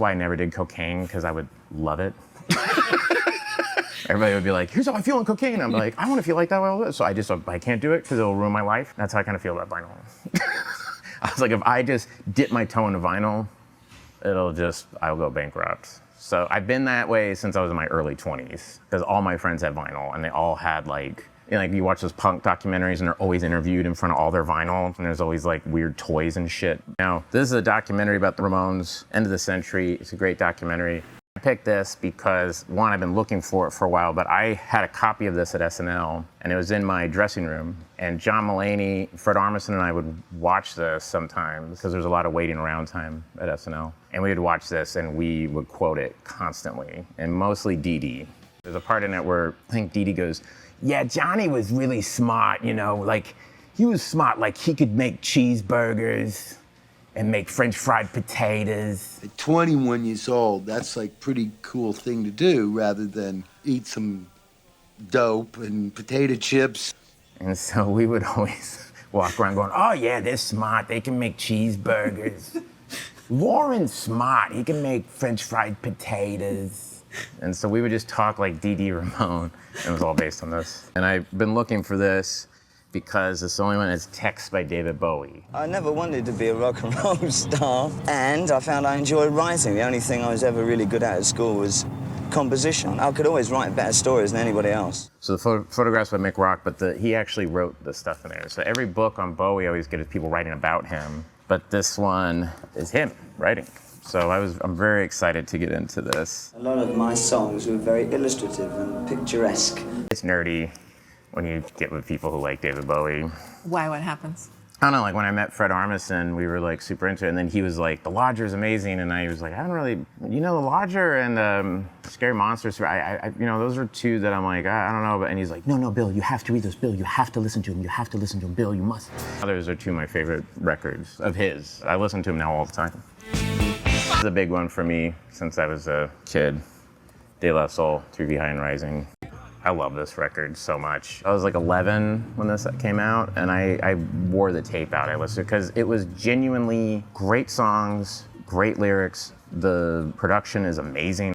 why I never did cocaine, because I would love it. Everybody would be like, here's how I feel on cocaine. I'm like, I want to feel like that while I live. So I can't do it because it'll ruin my life. That's how I kind of feel about vinyl. I was like, if I just dip my toe into vinyl, I'll go bankrupt. So I've been that way since I was in my early 20s, because all my friends had vinyl, and they all had like you watch those punk documentaries and they're always interviewed in front of all their vinyl, and there's always like weird toys and shit. Now, this is a documentary about the Ramones, end of the century. It's a great documentary. I picked this because, one, I've been looking for it for a while, but I had a copy of this at SNL, and it was in my dressing room. And John Mulaney, Fred Armisen, and I would watch this sometimes, because there's a lot of waiting around time at SNL. And we would watch this, and we would quote it constantly, and mostly Dee Dee. There's a part in it where I think Dee Dee goes, yeah, Johnny was really smart, like, he was smart, like he could make cheeseburgers and make French fried potatoes. At 21 years old, that's like pretty cool thing to do rather than eat some dope and potato chips. And so we would always walk around going, oh yeah, they're smart, they can make cheeseburgers. Warren's smart, he can make French fried potatoes. And so we would just talk like Dee Dee Ramone, and it was all based on this. And I've been looking for this because it's the only one that's text by David Bowie. I never wanted to be a rock and roll star, and I found I enjoyed writing. The only thing I was ever really good at school was composition. I could always write better stories than anybody else. So the photographs by Mick Rock, but he actually wrote the stuff in there. So every book on Bowie I always get people writing about him, but this one is him writing. So I'm very excited to get into this. A lot of my songs were very illustrative and picturesque. It's nerdy when you get with people who like David Bowie. Why? What happens? I don't know, like when I met Fred Armisen, we were like super into it, and then he was like, The Lodger's amazing, and I was like, I haven't really, The Lodger and Scary Monsters, those are two that I'm like, I don't know, and he's like, no, Bill, you have to read those, Bill, you have to listen to him, Bill, you must. Those are two of my favorite records of his. I listen to him now all the time. This is a big one for me since I was a kid. De La Soul, 3 High and Rising. I love this record so much. I was like 11 when this came out, and I wore the tape out. I listened because it was genuinely great songs, great lyrics. The production is amazing.